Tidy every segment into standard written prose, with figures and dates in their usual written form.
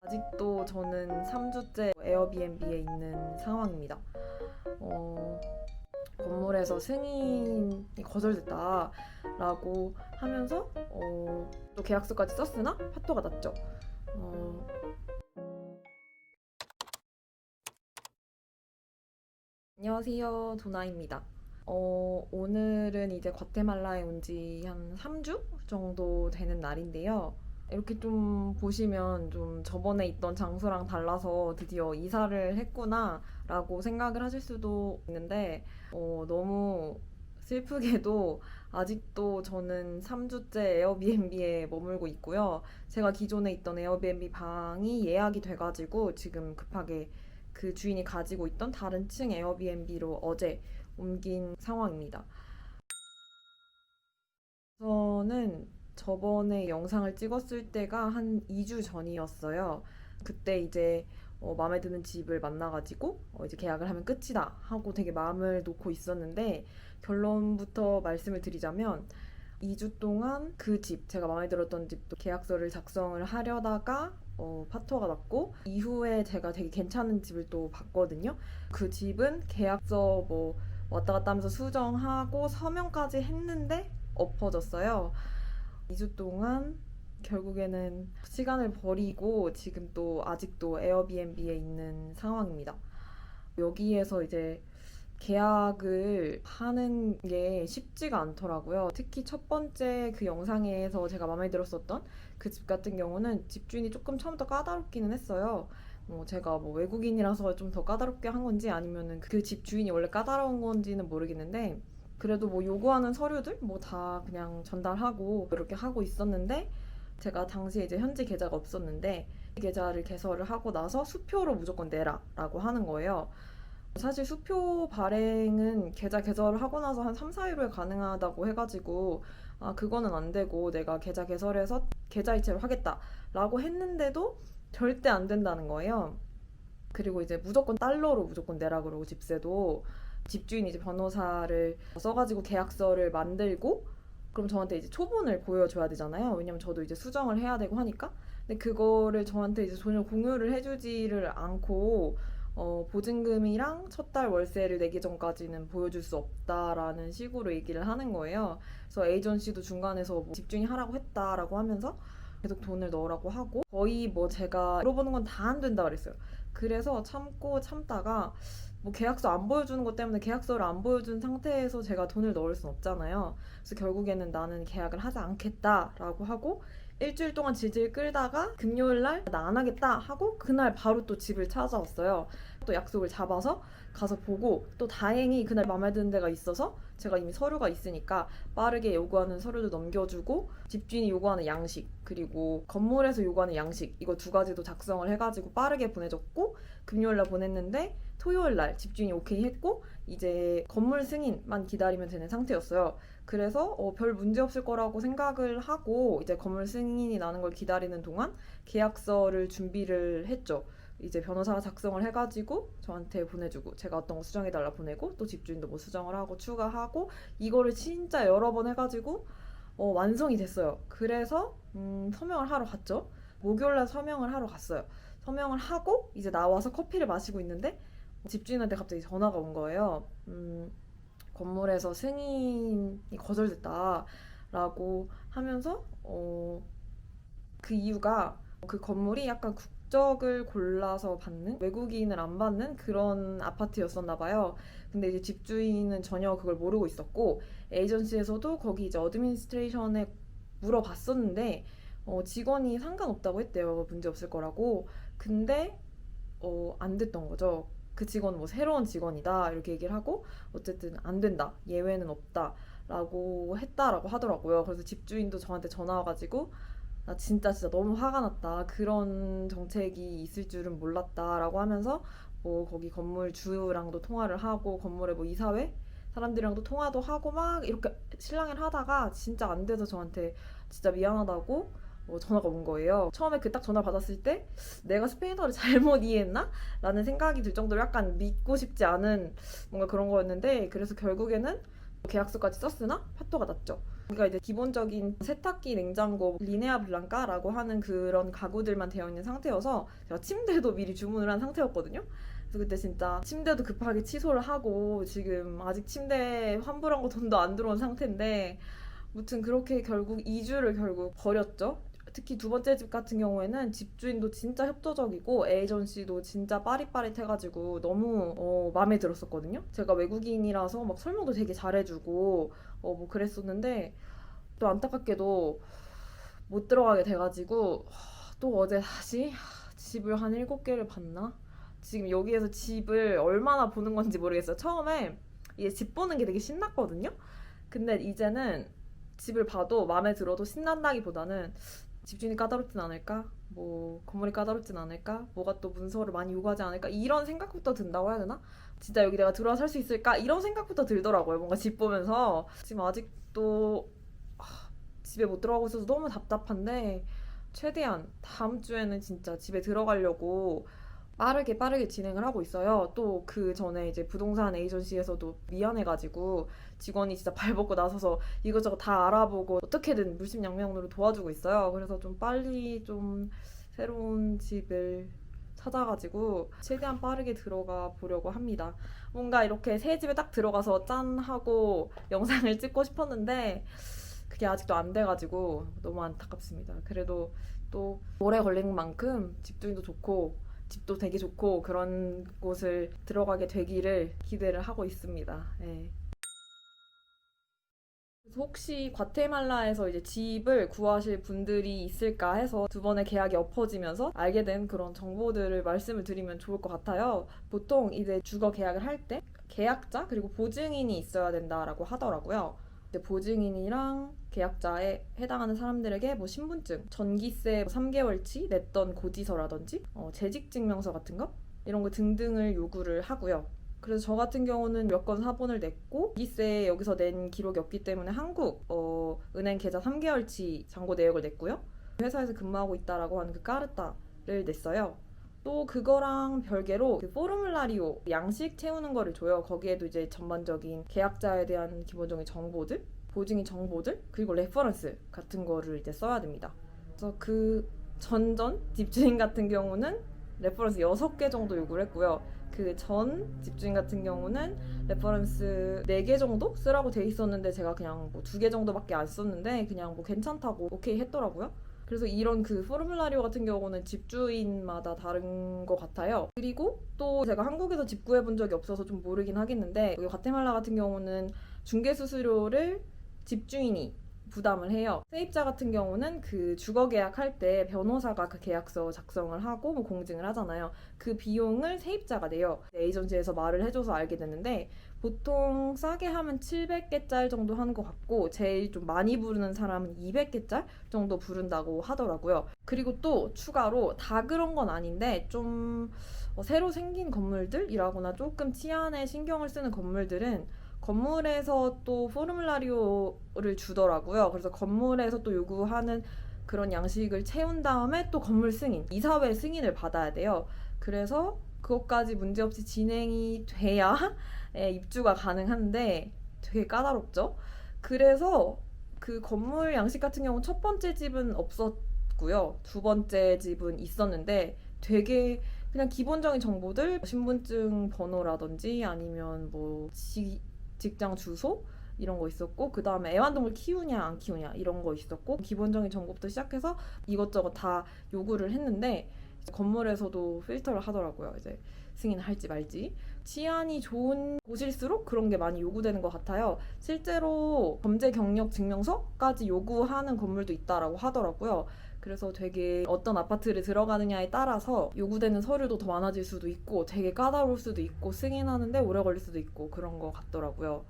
아직도 저는 3주째 에어비앤비에 있는 상황입니다. 건물에서 승인이 거절됐다라고 하면서 또 계약서까지 썼으나 파토가 났죠. 안녕하세요, 도나입니다. 오늘은 이제 과테말라에 온 지 한 3주 정도 되는 날인데요. 이렇게 좀 보시면 좀 저번에 있던 장소랑 달라서 드디어 이사를 했구나 라고 생각을 하실 수도 있는데, 너무 슬프게도 아직도 저는 3주째 에어비앤비에 머물고 있고요. 제가 기존에 있던 에어비앤비 방이 예약이 돼가지고 지금 급하게 그 주인이 가지고 있던 다른 층 에어비앤비로 어제 옮긴 상황입니다. 저는 저번에 영상을 찍었을 때가 한 2주 전이었어요. 그때 이제 마음에 드는 집을 만나가지고 이제 계약을 하면 끝이다 하고 되게 마음을 놓고 있었는데, 결론부터 말씀을 드리자면 2주 동안 그 집, 제가 마음에 들었던 집도 계약서를 작성을 하려다가 파토가 났고, 이후에 제가 되게 괜찮은 집을 또 봤거든요. 그 집은 계약서 뭐 왔다 갔다 하면서 수정하고 서명까지 했는데 엎어졌어요. 2주 동안 결국에는 시간을 버리고 지금 또 아직도 에어비앤비에 있는 상황입니다. 여기에서 이제 계약을 하는 게 쉽지가 않더라고요. 특히 첫 번째 그 영상에서 제가 마음에 들었었던 그 집 같은 경우는 집주인이 조금 처음부터 까다롭기는 했어요. 제가 뭐 외국인이라서 좀 더 까다롭게 한 건지 아니면은 그 집 주인이 원래 까다로운 건지는 모르겠는데, 그래도 뭐 요구하는 서류들 뭐 다 그냥 전달하고 이렇게 하고 있었는데, 제가 당시에 이제 현지 계좌가 없었는데 계좌를 개설을 하고 나서 수표로 무조건 내라라고 하는 거예요. 사실 수표 발행은 계좌 개설을 하고 나서 한 3, 4일 후에 가능하다고 해가지고, 그거는 안 되고 내가 계좌 개설해서 계좌 이체를 하겠다라고 했는데도 절대 안 된다는 거예요. 그리고 이제 무조건 달러로 무조건 내라 그러고, 집세도 집주인이 이제 변호사를 써가지고 계약서를 만들고 그럼 저한테 이제 초본을 보여줘야 되잖아요. 왜냐면 저도 이제 수정을 해야 되고 하니까. 근데 그거를 저한테 이제 전혀 공유를 해주지를 않고, 보증금이랑 첫 달 월세를 내기 전까지는 보여줄 수 없다라는 식으로 얘기를 하는 거예요. 그래서 에이전시도 중간에서 뭐 집주인이 하라고 했다라고 하면서 계속 돈을 넣으라고 하고, 거의 뭐 제가 물어보는 건 다 안 된다 그랬어요. 그래서 참고 참다가 뭐 계약서 안 보여주는 것 때문에 계약서를 안 보여준 상태에서 제가 돈을 넣을 순 없잖아요. 그래서 결국에는 나는 계약을 하지 않겠다라고 하고, 일주일 동안 질질 끌다가 금요일 날 나 안 하겠다 하고 그날 바로 또 집을 찾아왔어요. 또 약속을 잡아서 가서 보고, 또 다행히 그날 마음에 드는 데가 있어서 제가 이미 서류가 있으니까 빠르게 요구하는 서류도 넘겨주고, 집주인이 요구하는 양식 그리고 건물에서 요구하는 양식 이거 두 가지도 작성을 해가지고 빠르게 보내줬고, 금요일날 보냈는데 토요일날 집주인이 오케이 했고 이제 건물 승인만 기다리면 되는 상태였어요. 그래서 별 문제 없을 거라고 생각을 하고 이제 건물 승인이 나는 걸 기다리는 동안 계약서를 준비를 했죠. 이제 변호사가 작성을 해가지고 저한테 보내주고, 제가 어떤 거 수정해달라 보내고, 또 집주인도 뭐 수정을 하고 추가하고, 이거를 진짜 여러 번 해가지고 완성이 됐어요. 그래서 서명을 하러 갔죠. 목요일날 서명을 하러 갔어요. 서명을 하고 이제 나와서 커피를 마시고 있는데 집주인한테 갑자기 전화가 온 거예요. 건물에서 승인이 거절됐다라고 하면서 그 이유가 그 건물이 약간 국적을 골라서 받는, 외국인을 안 받는 그런 아파트였었나 봐요. 근데 이제 집주인은 전혀 그걸 모르고 있었고, 에이전시에서도 거기 이제 어드미니스트레이션에 물어봤었는데 직원이 상관없다고 했대요. 문제 없을 거라고. 근데 안 됐던 거죠. 그 직원은 뭐 새로운 직원이다 이렇게 얘기를 하고, 어쨌든 안 된다, 예외는 없다 라고 했다라고 하더라고요. 그래서 집주인도 저한테 전화 와가지고 나 진짜 너무 화가 났다, 그런 정책이 있을 줄은 몰랐다 라고 하면서 뭐 거기 건물 주랑도 통화를 하고 건물의 뭐 이사회 사람들이랑도 통화도 하고 막 이렇게 실랑이를 하다가 진짜 안 돼서 저한테 진짜 미안하다고 전화가 온 거예요. 처음에 그 딱 전화 받았을 때 내가 스페인어를 잘못 이해했나? 라는 생각이 들 정도로 약간 믿고 싶지 않은 뭔가 그런 거였는데, 그래서 결국에는 계약서까지 썼으나 파토가 났죠. 그러니까 이제 기본적인 세탁기, 냉장고, 리네아 블랑카라고 하는 그런 가구들만 되어 있는 상태여서 제가 침대도 미리 주문을 한 상태였거든요. 그래서 그때 진짜 침대도 급하게 취소를 하고 지금 아직 침대 환불한 거 돈도 안 들어온 상태인데 무튼 그렇게 결국 2주를 결국 버렸죠. 특히 두 번째 집 같은 경우에는 집주인도 진짜 협조적이고 에이전시도 진짜 빠릿빠릿해가지고 너무 마음에 들었었거든요. 제가 외국인이라서 막 설명도 되게 잘해주고 뭐 그랬었는데 또 안타깝게도 못 들어가게 돼가지고 또 어제 다시 집을 한 7개를 봤나? 지금 여기에서 집을 얼마나 보는 건지 모르겠어요. 처음에 이게 집 보는 게 되게 신났거든요. 근데 이제는 집을 봐도 마음에 들어도 신난다기보다는 집주인이 까다롭진 않을까? 뭐 건물이 까다롭진 않을까? 뭐가 또 문서를 많이 요구하지 않을까? 이런 생각부터 든다고 해야 되나? 진짜 여기 내가 들어와 살 수 있을까? 이런 생각부터 들더라고요. 뭔가 집 보면서 지금 아직도 집에 못 들어가고 있어서 너무 답답한데 최대한 다음 주에는 진짜 집에 들어가려고 빠르게 진행을 하고 있어요. 또 그 전에 이제 부동산 에이전시에서도 미안해가지고 직원이 진짜 발벗고 나서서 이것저것 다 알아보고 어떻게든 물심양면으로 도와주고 있어요. 그래서 좀 빨리 좀 새로운 집을 찾아가지고 최대한 빠르게 들어가 보려고 합니다. 뭔가 이렇게 새 집에 딱 들어가서 짠 하고 영상을 찍고 싶었는데 그게 아직도 안 돼가지고 너무 안타깝습니다. 그래도 또 오래 걸리는 만큼 집주인도 좋고 집도 되게 좋고 그런 곳을 들어가게 되기를 기대를 하고 있습니다. 네. 그래서 혹시 과테말라에서 이제 집을 구하실 분들이 있을까 해서 두 번의 계약이 엎어지면서 알게 된 그런 정보들을 말씀을 드리면 좋을 것 같아요. 보통 이제 주거 계약을 할 때 계약자 그리고 보증인이 있어야 된다라고 하더라고요. 이제 보증인이랑 계약자에 해당하는 사람들에게 뭐 신분증, 전기세 3개월치 냈던 고지서라든지 재직증명서 같은 거 이런 거 등등을 요구를 하고요. 그래서 저 같은 경우는 여권 사본을 냈고 전기세 여기서 낸 기록이 없기 때문에 한국 은행 계좌 3개월치 잔고 내역을 냈고요. 회사에서 근무하고 있다라고 하는 그 까르따를 냈어요. 또 그거랑 별개로 그 포르물라리오 양식 채우는 거를 줘요. 거기에도 이제 전반적인 계약자에 대한 기본적인 정보들, 보증인 정보들, 그리고 레퍼런스 같은 거를 이제 써야 됩니다. 그래서 그 전전 집주인 같은 경우는 레퍼런스 6개 정도 요구를 했고요. 그 전 집주인 같은 경우는 레퍼런스 4개 정도 쓰라고 돼 있었는데 제가 그냥 뭐 2개 정도밖에 안 썼는데 그냥 뭐 괜찮다고 오케이 했더라고요. 그래서 이런 그 포르물라리오 같은 경우는 집주인마다 다른 것 같아요. 그리고 또 제가 한국에서 집 구해본 적이 없어서 좀 모르긴 하겠는데 여기 과테말라 같은 경우는 중개수수료를 집주인이 부담을 해요. 세입자 같은 경우는 그 주거 계약할 때 변호사가 그 계약서 작성을 하고 뭐 공증을 하잖아요. 그 비용을 세입자가 내요. 에이전시에서 말을 해줘서 알게 됐는데 보통 싸게 하면 700개짜리 정도 하는 것 같고 제일 좀 많이 부르는 사람은 200개짜리 정도 부른다고 하더라고요. 그리고 또 추가로 다 그런 건 아닌데 좀 새로 생긴 건물들이라거나 조금 치안에 신경을 쓰는 건물들은 건물에서 또 포르물라리오를 주더라고요. 그래서 건물에서 또 요구하는 그런 양식을 채운 다음에 또 건물 승인, 이사회 승인을 받아야 돼요. 그래서 그것까지 문제없이 진행이 돼야 입주가 가능한데 되게 까다롭죠. 그래서 그 건물 양식 같은 경우 첫 번째 집은 없었고요. 두 번째 집은 있었는데 되게 그냥 기본적인 정보들 신분증 번호라든지 아니면 뭐 직장 주소 이런 거 있었고 그 다음에 애완동물 키우냐 안 키우냐 이런 거 있었고 기본적인 정보부터 시작해서 이것저것 다 요구를 했는데 건물에서도 필터를 하더라고요. 이제 승인할지 말지. 치안이 좋은 곳일수록 그런 게 많이 요구되는 것 같아요. 실제로 범죄 경력 증명서까지 요구하는 건물도 있다라고 하더라고요. 그래서 되게 어떤 아파트를 들어가느냐에 따라서 요구되는 서류도 더 많아질 수도 있고 되게 까다로울 수도 있고 승인하는데 오래 걸릴 수도 있고 그런 것 같더라고요.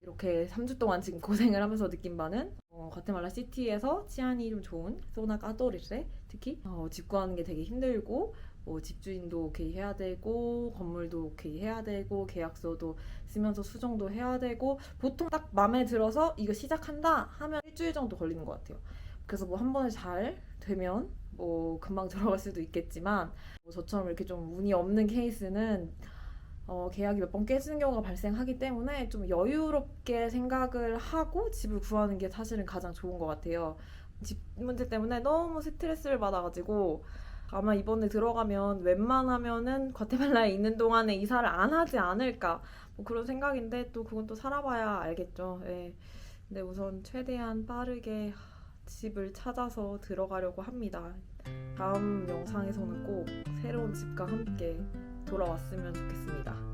이렇게 3주 동안 지금 고생을 하면서 느낀 바는 과테말라 시티에서 치안이 좀 좋은 소나 까토리세 특히 집 구하는 게 되게 힘들고 뭐 집주인도 오케이 해야 되고 건물도 오케이 해야 되고 계약서도 쓰면서 수정도 해야 되고 보통 딱 마음에 들어서 이거 시작한다 하면 일주일 정도 걸리는 것 같아요. 그래서 뭐 한 번에 잘 되면 뭐 금방 들어갈 수도 있겠지만 뭐 저처럼 이렇게 좀 운이 없는 케이스는 계약이 몇 번 깨지는 경우가 발생하기 때문에 좀 여유롭게 생각을 하고 집을 구하는 게 사실은 가장 좋은 것 같아요. 집 문제 때문에 너무 스트레스를 받아가지고 아마 이번에 들어가면 웬만하면은 과테말라에 있는 동안에 이사를 안 하지 않을까 뭐 그런 생각인데 또 그건 또 살아봐야 알겠죠. 예. 근데 우선 최대한 빠르게 집을 찾아서 들어가려고 합니다. 다음 영상에서는 꼭 새로운 집과 함께 돌아왔으면 좋겠습니다.